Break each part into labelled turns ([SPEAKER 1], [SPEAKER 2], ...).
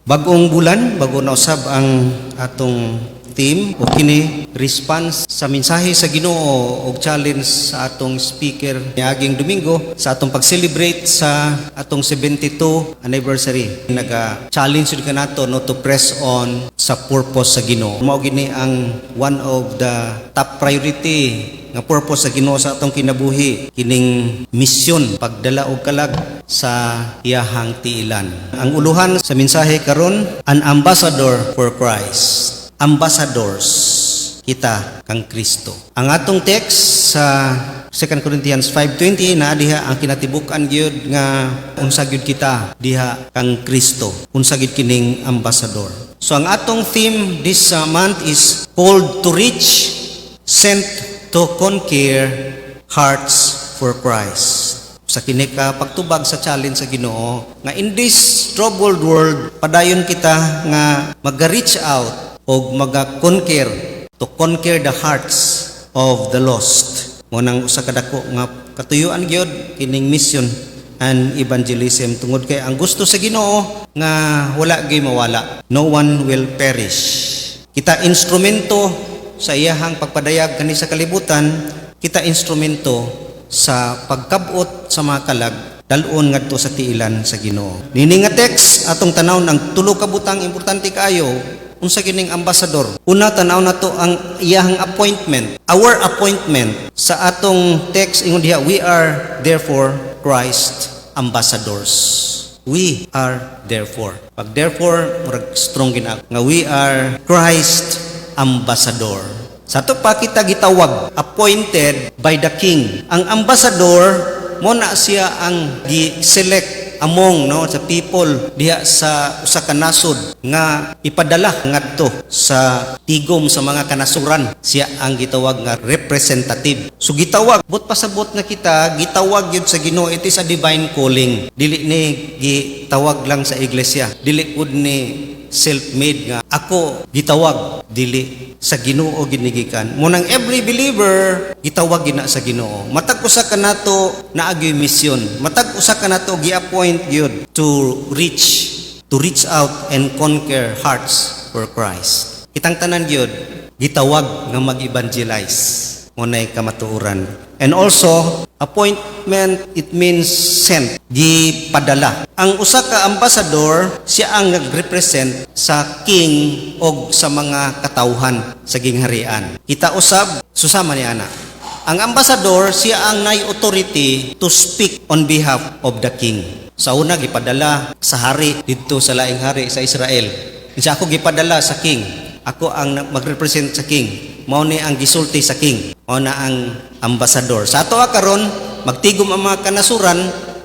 [SPEAKER 1] Bagong bulan, bago na usab ang atong theme o kini response sa mensahe sa Ginoo o challenge sa atong speaker niaging Domingo sa atong pag-celebrate sa atong 72 anniversary. Naga-challenge jud kanato no to press on sa purpose sa Ginoo. Mao gini ang one of the top priority nga purpose sa Ginoo sa atong kinabuhi, kining misyon pagdala og kalag sa iyahang tiilan. Ang uluhan sa mensahe karon, an ambassador for Christ. Ambassadors kita kang Kristo. Ang atong text sa 2 Corinthians 5:20 na diha ang kinatibuk-an gyud nga unsa gyud kita diha kang Kristo. Unsa gyud kining ambassador. So ang atong theme this month is called to reach, sent to conquer hearts for Christ. Sa kini ka pagtubag sa challenge sa Ginoo nga in this troubled world padayon kita nga mag-reach out o mag-conquer, to conquer the hearts of the lost. Mo nang usa ka dako nga katuyuan gyud kining mission and evangelism tungod kay ang gusto sa Ginoo nga wala gyud mawala. No one will perish. Kita instrumento sa iyahang pagpadayag kani sa kalibutan, kita instrumento sa pagkabot sa mga kalag dalon ngadto sa tiilan sa Ginoo. Nini nga text atong tanaw ng tulo ka butang importante kaayo unsa kining ambassador. Una tanaw nato ang iyahang appointment, our appointment sa atong text ingon diha, we are therefore Christ ambassadors. We are therefore. Pag therefore murag strong gina nga we are Christ ambassador. Sa to pa kita gitawag appointed by the king. Ang ambassador mo na siya ang gi-select among sa people diha sa usa ka nasod nga ipadala ngadto sa tigom sa mga kanasuran. Siya ang gitawag nga representative. So gitawag but pasabot na kita gitawag gyud sa Ginoo, it is a divine calling. Dili ni gitawag lang sa iglesia. Dili pud ni self-made nga ako gitawag, dili sa Ginoo ginigikan. Munang every believer gitawag gina sa Ginoo. Matag usa kanato naagyoy mission. Matag usa kanato gi-appoint gyud to reach out and conquer hearts for Christ. Kitang tanan gyud gitawag nga mag-evangelize. Munay kamatuoran. And also, appointment, it means sent, gipadala. Ang usa ka ambassador, siya ang nag-represent sa king o sa mga katawhan sa gingharian. Kita usab, susama ni ana. Ang ambassador, siya ang nay authority to speak on behalf of the king. Sa una, gipadala sa hari dito sa laing hari sa Israel. Siya ako gipadala sa king. Ako ang mag-represent sa king. Mao ni ang gisulti sa king. Mao na ang ambassador. Sa ato karon magtigom ang mga kanasuran,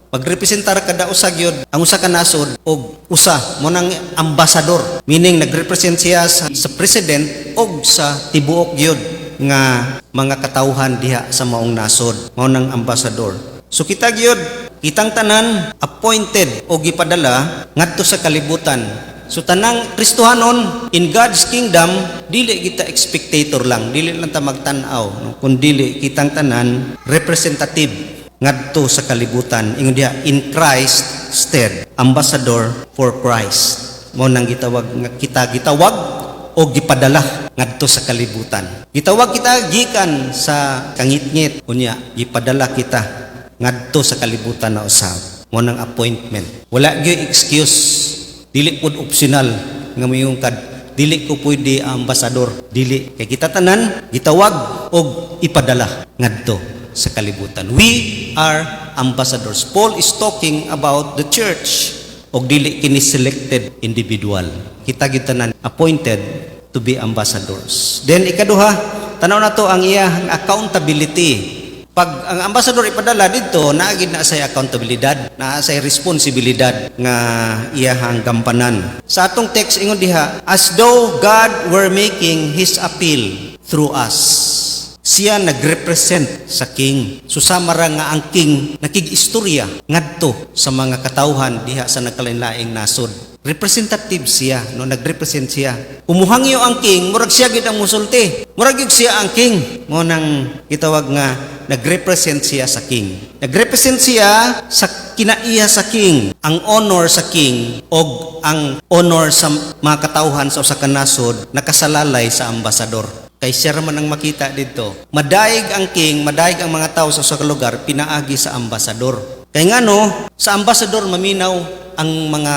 [SPEAKER 1] magrepresentar kada usa gyud ang usa ka nasod og usa mo nang ambassador. Meaning nagrepresent siya sa president og sa tibuok gyud nga mga katawhan diha sa maong nasod. Mao nang ambassador. So kita gyud kitang tanan appointed o gipadala ngadto sa kalibutan. So tanang Kristohanon in God's kingdom, dili kita spectator lang, dili lang ta magtan-aw, kundi kitang tanan representative ngadto sa kalibutan. Ingon diha in Christ stead, ambassador for Christ. Mo nang gitawag nga kita gitawag o gipadala ngadto sa kalibutan. Gitawag kita gikan sa kangitngit unya gipadala kita ngadto sa kalibutan na usab. Mo nang appointment. Wala gyud excuse. Dili pud optional nga mayong kad dili ko pwede ambassador, dili kay kita tanan gitawag og ipadala ngadto sa kalibutan. We are ambassadors. Paul is talking about the church og dili kini selected individual. Kita gyud tanan appointed to be ambassadors. Then ikaduha, tanaw nato ang iyang accountability. Pag ang ambassador ipadala dito, naagid na say accountabilidad, na say responsibilidad nga iyahang gampanan. Sa atong text ingon diha, as though God were making His appeal through us. Siya nagrepresent sa king. Susama ra nga ang king nakig-istorya ngadto sa mga katawhan diha sa nagkalain-laing nasod. representative siya, no, nagrepresent siya. Umuhangyo ang king, murag siya gid ang musulti. Murag gyud siya ang king. Mo nang gitawag nga nagrepresent siya sa king. Nagrepresent siya sa kinaiya sa king, ang honor sa king og ang honor sa mga katawhan sa usa ka nasod nakasalalay sa ambasador. Kay siya raman ang makita dito. Madaig ang king, madaig ang mga tao sa usa ka lugar pinaagi sa ambasador. Kay ngano, sa ambasador maminaw ang mga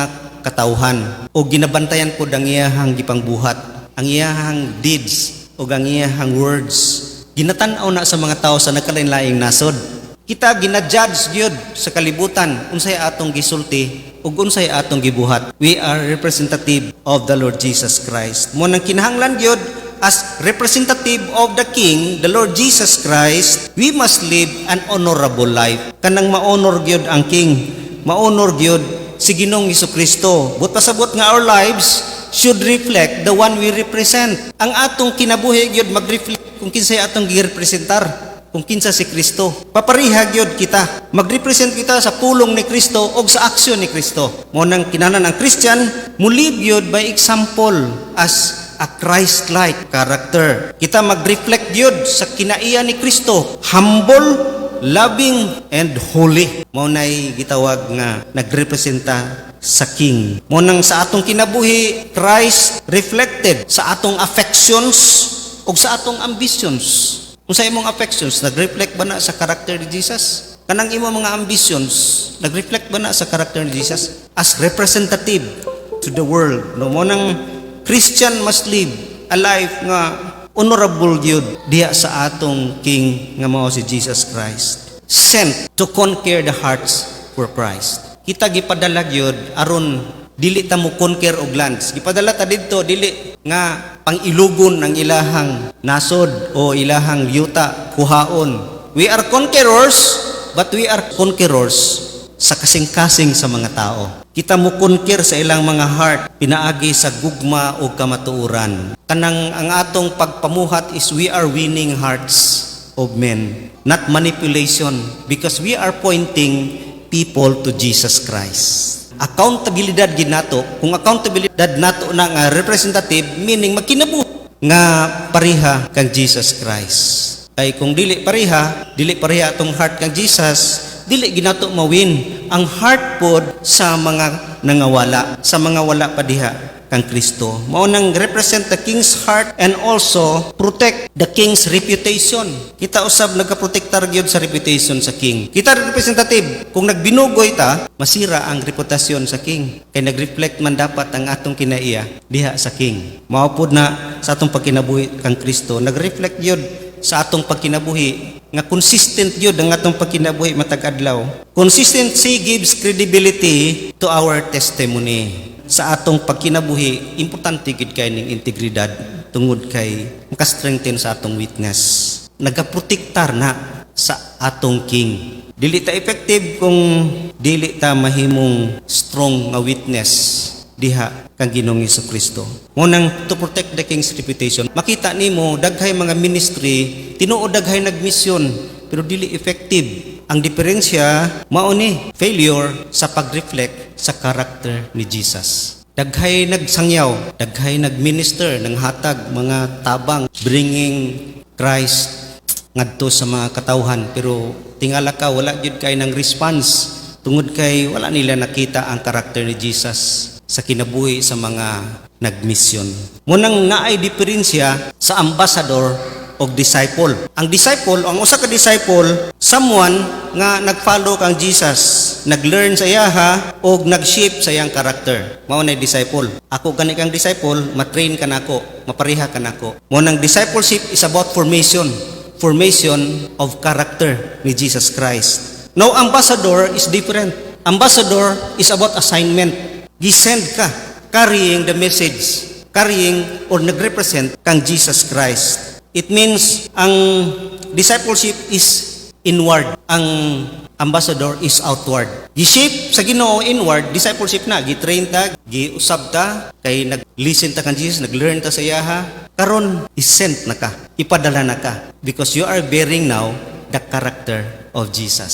[SPEAKER 1] katawhan o ginabantayan po ang iyahang gipangbuhat, ang iyahang deeds o ang iyahang words. Ginatanaw na sa mga tao sa nagkalain-laing nasod. Kita ginajudge gyud sa kalibutan unsay atong gisulti ug unsay atong gibuhat. We are representative of the Lord Jesus Christ. Mo nang kinahanglan gyud as representative of the King, the Lord Jesus Christ, we must live an honorable life. Kanang ma-honor gyud ang King, ma-honor gyud si Ginoong Hesukristo. But pasabot nga our lives should reflect the one we represent. Ang atong kinabuhi gyud mag-reflect kung kinsay atong girepresentar, kung kinsa si Kristo. Papariha gyud kita. Mag-represent kita sa pulong ni Kristo o sa aksyon ni Kristo. Mo nang kinanan ang Christian, mo live gyud by example as a Christ-like character. Kita mag-reflect gyud sa kinaiya ni Kristo, humble, loving, and holy. Mao nay gitawag nga nagrepresenta sa King. Mo nang sa atong kinabuhi, Christ reflected sa atong affections o sa atong ambitions. Kung sa imong affections, nag-reflect ba na sa character ni Jesus? Kanang imong mga ambitions, nag-reflect ba na sa character ni Jesus? As representative to the world. No? Mo nang Christian must live a life nga honorable gyud diha sa atong King nga mao si Jesus Christ. Sent to conquer the hearts for Christ. Kita gipadala gyud aron dili ta mo conquer og lands. Gipadala ta didto dili nga pangilugon ang ilahang nasod o ilahang yuta kuhaon. We are conquerors, but we are conquerors sa kasing-kasing sa mga tao. Kita mo conquer sa ilang mga heart, pinaagi sa gugma o kamatuuran. Kanang ang atong pagpamuhat is we are winning hearts of men, not manipulation, because we are pointing people to Jesus Christ. Accountabilidad ginato, kung accountabilidad nato na nga representative, meaning magkinabuhi nga pariha kang Jesus Christ. Kay kung dili pariha atong heart kang Jesus, dili ginato mawin ang heart pod sa mga nangawala, sa mga wala pa diha kang Kristo. Mao nang represent the King's heart and also protect the King's reputation. Kita usab nagaprotektar gyud sa reputation sa King. Kita representative, kung nagbinugoy ta, masira ang reputasyon sa King. Kay nagreflect man dapat ang atong kinaiya diha sa King. Mao pod na sa atong pagkinabuhi kang Kristo, nagreflect gyud sa atong pagkinabuhi nga consistent yun ang atong pagkinabuhi matag adlaw. Consistency gives credibility to our testimony. Sa atong pagkinabuhi, importante gid kay ning integridad tungod kay maka-strengthen sa atong witness. Nagaprotektar na sa atong King. Dili ta effective kung dili ta mahimong strong nga witness diha kang Ginoong Hesukristo. Ngunang to protect the King's reputation, makita nimo daghay mga ministry tinuod daghay nagmisyon pero dili effective. Ang diferensya mao ni failure sa pag-reflect sa character ni Jesus. Daghay nagsangyaw, daghay nagminister ng hatag mga tabang bringing Christ ngadto sa mga katawhan pero tingala ka wala gyud kay ng response tungod kay wala nila nakita ang character ni Jesus sa kinabuhi sa mga nagmisyon. Munang naay diferensya sa ambassador o disciple. Ang disciple, ang usa ka disciple, someone nga nag-follow kang Jesus, nag-learn sa iyaha o nag-shape sa iyang character. Mao na disciple. Ako gani kang disciple, matrain ka nako, mapariha ka nako. Munang discipleship is about formation of character ni Jesus Christ. Now ambassador is different. Ambassador is about assignment. Gisend ka, carrying the message, carrying or nagrepresent kang Jesus Christ. It means ang discipleship is inward, ang ambassador is outward. Gi-shape sa Ginoo inward, discipleship na, gi-train ta, gi-usab ta, kay nag-listen ta kang Jesus, nag-learn ta sa iyaha, karon is-sent na ka, ipadala na ka, because you are bearing now the character of Jesus.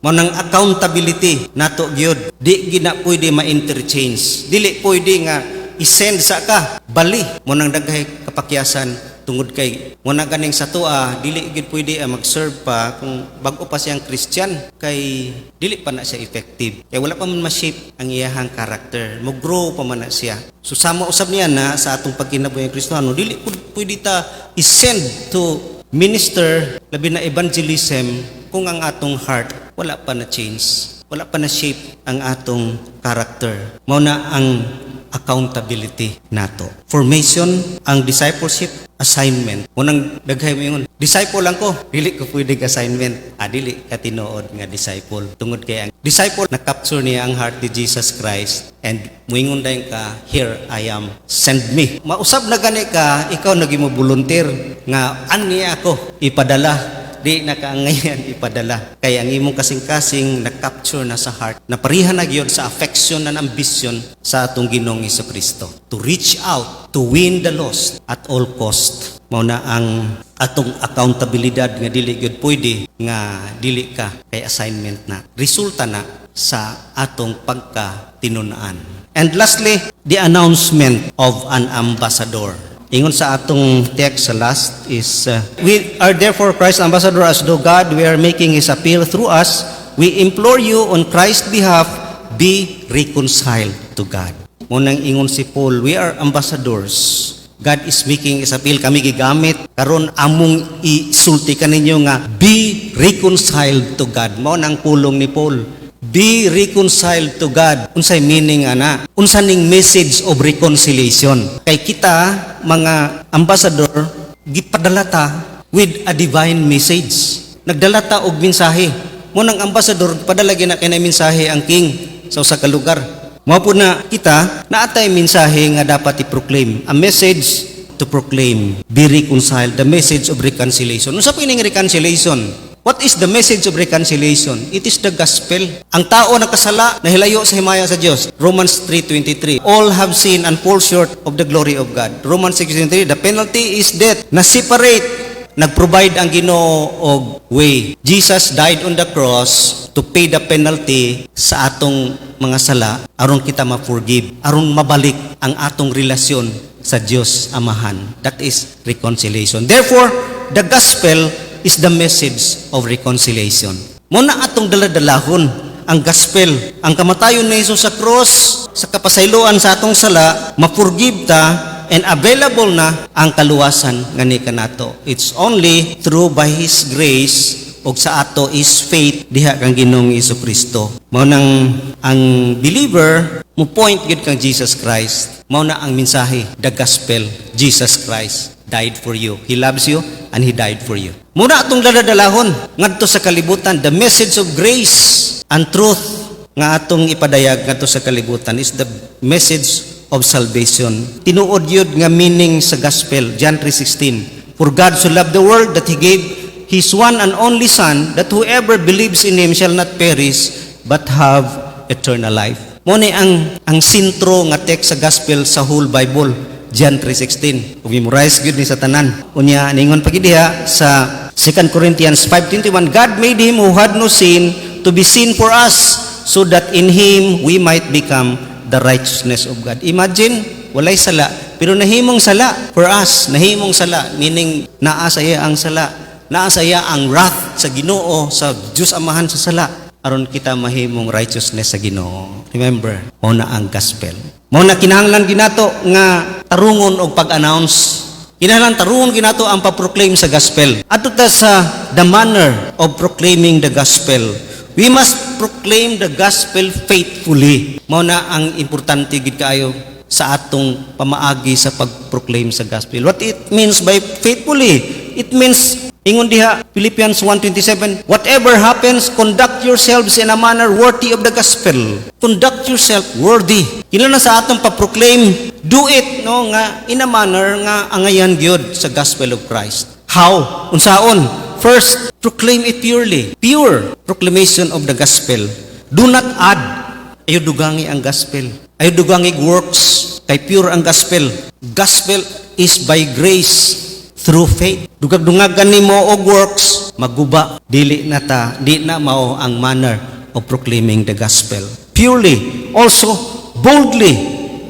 [SPEAKER 1] Mao nang accountability nato gyud. Di gina pwede ma-interchange. Dili pwede nga isend sa ka bali mo nang daghay kapakyasan tungod kay mo na ganing sa tua dili gid pwede mag-serve pa kung bag-o pa siyang Christian kay dili pa na siya effective kay wala pa man ma-shape ang iyahang character mo grow pa man na siya. So sama usab niya na sa atong pagkinabuhi Kristiyano dili pwede ta isend to minister labi na evangelism kung ang atong heart wala pa na change, wala pa na shape ang atong character. Mao na ang accountability nato. Formation, ang discipleship, assignment. Munang daghay mo yun. Disciple lang ko, dili ko pwede assignment. Dili ka tinuod nga disciple. Tungod kay ang disciple, na-capture niya ang heart ni Jesus Christ and muingon dayon ka, here I am, send me. Mausab na gani ka, ikaw naging mo volunteer nga aniya ako ipadala. Di na kaangayan ipadala. Kaya ang imong kasing-kasing na-capture na sa heart, naparihan na gyud sa affection and ambition sa atong Ginoong Jesucristo. To reach out, to win the lost at all cost. Mao na ang atong accountabilidad nga dili gyud pwede nga dili ka kay assignment na. Resulta na sa atong pagka-tinun-an. And lastly, the announcement of an ambassador. Ingon sa atong text sa last is, we are therefore Christ's ambassador as though God we are making His appeal through us. We implore you on Christ's behalf, be reconciled to God. Munang ingon si Paul, we are ambassadors. God is making His appeal. Kami gigamit. Karon among isulti kaninyo nga, be reconciled to God. Mao nang pulong ni Paul. Be reconciled to God. Unsay meaning ana? Unsa ning message of reconciliation? Kay kita mga ambassador gipadala ta with a divine message. Nagdala ta og mensahe. Mo nang ambassador padala gina kay na mensahe ang king sa usa ka lugar. Mao po na kita naatay mensahe nga dapat i-proclaim. A message to proclaim. Be reconciled. The message of reconciliation. Unsa po ning reconciliation? What is the message of reconciliation? It is the gospel. Ang tao nakasala, nahilayo sa himaya sa Diyos. Romans 3:23. All have sinned and fall short of the glory of God. Romans 6:23. The penalty is death. Na-separate, nag-provide ang Ginoo og way. Jesus died on the cross to pay the penalty sa atong mga sala aron kita ma-forgive, aron mabalik ang atong relasyon sa Diyos Amahan. That is reconciliation. Therefore, the gospel is the message of reconciliation. Muna atong daladalahon ang gospel, ang kamatayon ni Jesus sa cross, sa kapasayloan sa atong sala, ma-forgive ta, and available na ang kaluwasan nga ni kanato. It's only through by His grace og sa ato is faith diha kang Ginoong Jesucristo. Mao nang ang believer mo point gid kang Jesus Christ. Mao na ang mensahe, the gospel, Jesus Christ died for you. He loves you and He died for you. Muna atong daladalahon ngadto sa kalibutan, the message of grace and truth nga atong ipadayag ngadto sa kalibutan is the message of salvation. Tinuod yun nga meaning sa gospel, John 3:16. For God so loved the world that He gave His one and only Son, that whoever believes in Him shall not perish but have eternal life. Mo ni ang sentro nga text sa gospel sa whole Bible, John 3:16. Memorize gyud ni sa tanan. Unya ningon pagidiha sa 2 Corinthians 5:21, God made Him who had no sin to be sin for us, so that in Him we might become the righteousness of God. Imagine, walay sala, pero nahimong sala for us. Nahimong sala, meaning naasaya ang sala. Naasaya ang wrath sa Ginoo, sa Diyos Amahan sa sala. Aron kita mahimong righteousness sa Ginoo. Remember, mao na ang gospel. Mao na kinahanglan ginato nga tarungon og pag-announce. Kinahanglan tarungon ginato ang pa-proclaim sa gospel. Adto ta sa the manner of proclaiming the gospel. We must proclaim the gospel faithfully. Mao na ang importante gid kaayo sa atong pamaagi sa pag-proclaim sa gospel. What it means by faithfully? It means ingon diha Philippians 1:27, whatever happens, conduct yourselves in a manner worthy of the gospel. Conduct yourself worthy. Kinahanglan sa atong pa-proclaim, do it no nga in a manner nga angayan gyud sa gospel of Christ. How? Unsaon? First, proclaim it purely. Pure proclamation of the gospel. Do not add. Ayo dugangi ang gospel. Ayo dugangi works. Kay pure ang gospel. Gospel is by grace through faith. Dugag-dungagan nimo og works, maguba, di na mao ang manner of proclaiming the gospel. Purely, also boldly.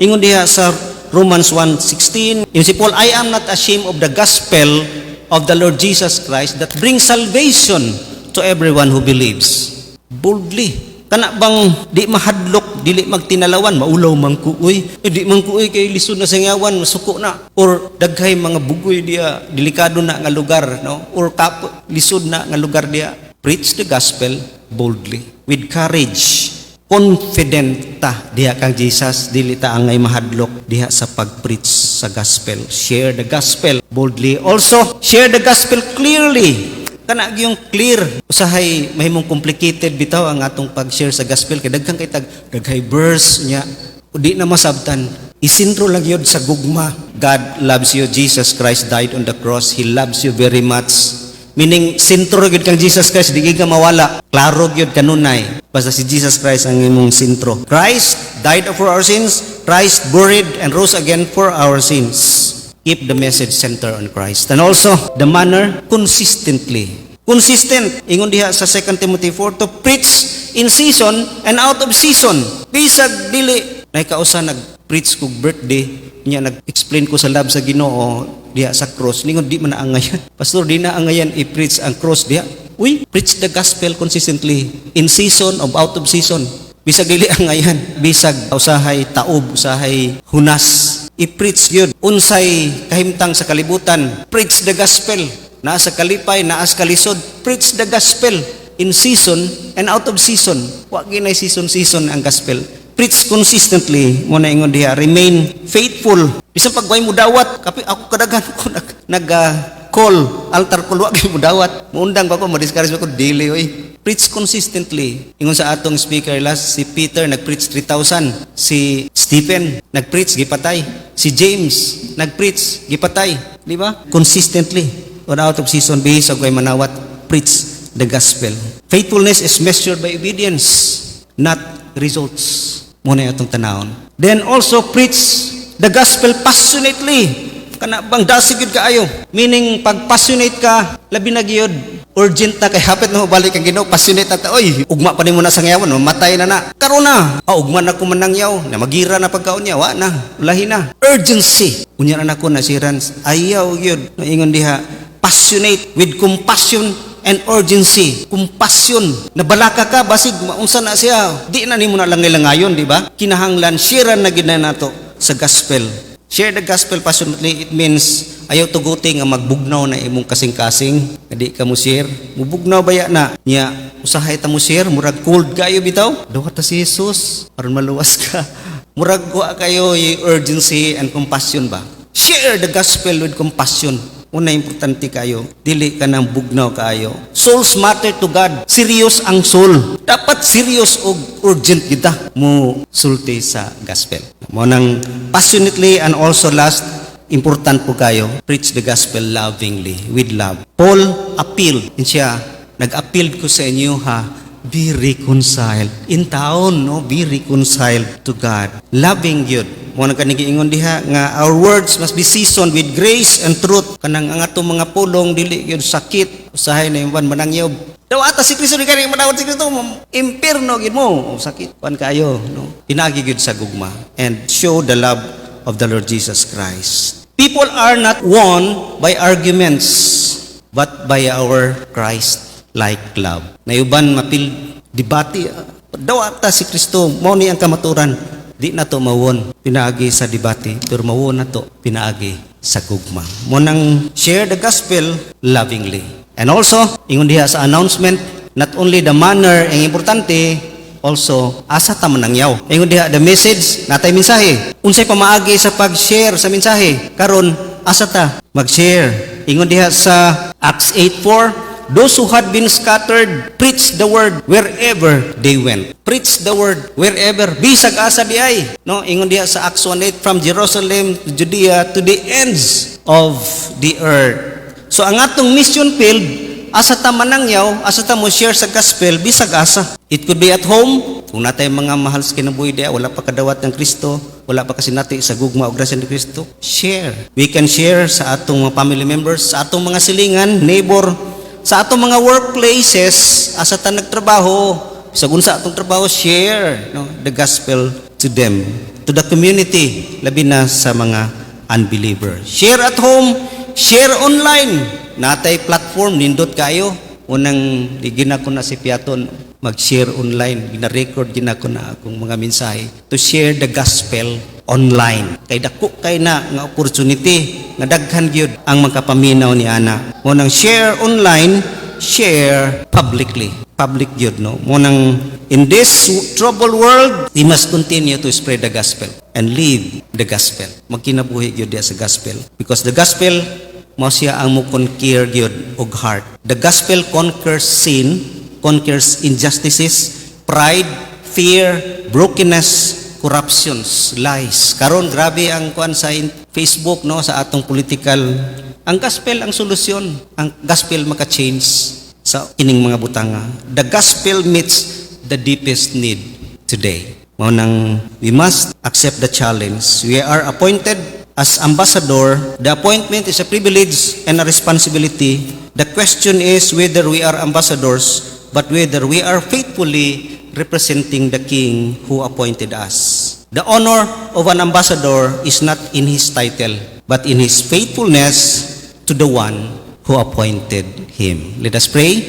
[SPEAKER 1] Ingon diha sa Romans 1:16, si Paul, I am not ashamed of the gospel of the Lord Jesus Christ that brings salvation to everyone who believes. Boldly. Kana bang di mahadlok, dili magtinalawan, maulaw man kuoy. Di man kuoy kay lisod na sangyawan, masuko na. Or daghay mga bugoy diya, delikado na nga lugar, no? Or lisod na nga lugar diya. Preach the gospel boldly, with courage, confident ta diha kang Jesus, dili ta angay mahadlok diha sa pag-preach sa gospel. Share the gospel boldly. Also, share the gospel clearly. Kana yung clear, usahay mahimong complicated bitaw ang atong pag-share sa gospel kay daghan kay daghay verse nya udi na masabtan. Isintro lang yun sa gugma. God loves you, Jesus Christ died on the cross, He loves you very much. Meaning sintro gyud kang Jesus Christ, di ka mawala. Klaro gyud kanunay. Basta si Jesus Christ ang imong sintro. Christ died for our sins, Christ buried and rose again for our sins. Keep the message center on Christ. And also, the manner, consistently. Consistent. Ingon diha sa 2 Timothy 4, to preach in season and out of season. Bisag dili. Naikausa nag-preach kong birthday. Niya nag-explain ko sa love sa Ginoo diha sa cross. Ningon di man naangayan. Pastor, di naangayan i-preach ang cross diha. Uy, preach the gospel consistently. In season or out of season. Bisag dili angayan. Bisag usahay taob, usahay hunas. I-preach yun. Unsay kahimtang sa kalibutan. Preach the gospel. Naa sa kalipay, naa sa kalisod. Preach the gospel in season and out of season. Wa ginay season ang gospel. Preach consistently. Muna ingon diha, remain faithful. Bisan pagway mo dawat, kapi ako kadaghan ko call, altar call, wag mo dawat. Muundang pa ko, madiscourage ko daily oy. Preach consistently. Ingon sa atong speaker last, si Peter nag-preach 3,000. Si Stephen nag-preach, gipatay. Si James nag-preach, gipatay. Di ba? Consistently. Or out of season, bihis ako ay manawat. Preach the gospel. Faithfulness is measured by obedience, not results. Muna itong tanawon. Then also preach the gospel passionately. Kana bang dasigid kaayo. Meaning, pag passionate ka, labi na gyud. Urgent na kay hapit na balik ang Ginoo, passionate na ta. Oy, ugma pa nimo na sa ngayon, matay na. Karon na. Ugma na ko manangyaw, na magira na pagkaon niya, wa na, ulahi na. Urgency. Unya na ko nasiran. Ayaw gyud. Ingon diha, passionate with compassion and urgency. Compassion. Nabalaka ka basig maunsa na siya. Di na nimo na lang nilangayon, di ba? Kinahanglan share na gid nato sa gospel. Share the gospel passionately. It means ayaw tuguti nga magbugnaw na imong kasing-kasing. Di ka mo share. Mubugnaw baya na. Nya, usahay ta mo share. Murag cold kayo bitaw. Dawa ta si Jesus. Aron maluwas ka. Murag wa kayo yung urgency and compassion ba? Share the gospel with compassion. Una importante kayo. Dili ka nang bugnaw kayo. Souls matter to God. Serious ang soul. Dapat serious o urgent kita mo sulti sa gospel. Mo nang passionately and also last, important po kayo, preach the gospel lovingly, with love. Paul appealed, siya, nag-appeal ko sa inyo ha, be reconciled. In taon, no? Be reconciled to God. Loving yun. Mo nang kanigiingon diha, nga our words must be seasoned with grace and truth. Kanang ang atong mga pulong, dili yun sakit. Usahay na yung manangyaw. Daw ata si Kristo ni kani madawat si Kristo, impierno gid mo, sakit pan kayo, no? Pinagi gid sa gugma and show the love of the Lord Jesus Christ. People are not won by arguments, but by our Christ-like love. Nayuban mapil debate, daw ata si Kristo, mao ni ang kamaturan. Di na to mawon pinaagi sa debate, pero mawon na to pinaagi sa gugma. Mo nang share the gospel lovingly. And also, ingon diha sa announcement, not only the manner ang importante, also asa ta manangyaw. Ingon diha the message, natay mensahe. Unsay pamaagi sa pag-share sa mensahe? Karon asa ta mag-share? Ingon diha sa Acts 8:4, those who had been scattered preached the word wherever they went. Preach the word wherever, bisag asa di ay. No, ingon diha sa Acts 1:8, from Jerusalem to Judea to the ends of the earth. So ang atong mission field, asa ta manangyaw, asa ta mo share sa gospel, bisag asa. It could be at home, kung natay mga mahal sa kinabuhi diya, wala pa kadawat ng Kristo, wala pa kasi nati sa gugma o grasya ni Kristo, share. We can share sa atong mga family members, sa atong mga silingan, neighbor, sa atong mga workplaces, asa ta nagtrabaho, sa gunsa atong trabaho, share the gospel to them, to the community, labi na sa mga unbeliever. Share at home, share online. Natay platform, nindot kayo. Unang ligina ko na si Piaton, mag-share online. Gina-record gina ko na akong mga mensahe to share the gospel online. Kay dako kay na nga opportunity nga daghan gyud ang magkapaminaw ni ana. Unang share online, share publicly. Public gyud no. Munang in this troubled world, we must continue to spread the gospel and live the gospel. Magkinabuhi gyud sa gospel because the gospel mao siya ang mo conquer gyud og heart. The gospel conquers sin, conquers injustices, pride, fear, brokenness, corruptions, lies. Karon grabe ang kuan sa Facebook no sa atong political. Ang gospel ang solusyon. Ang gospel maka-change sa kining mga butanga. The gospel meets the deepest need today. Mao nang we must accept the challenge. We are appointed as ambassador. The appointment is a privilege and a responsibility. The question is whether we are ambassadors, but whether we are faithfully representing the King who appointed us. The honor of an ambassador is not in his title, but in his faithfulness to the one who appointed him. Let us pray.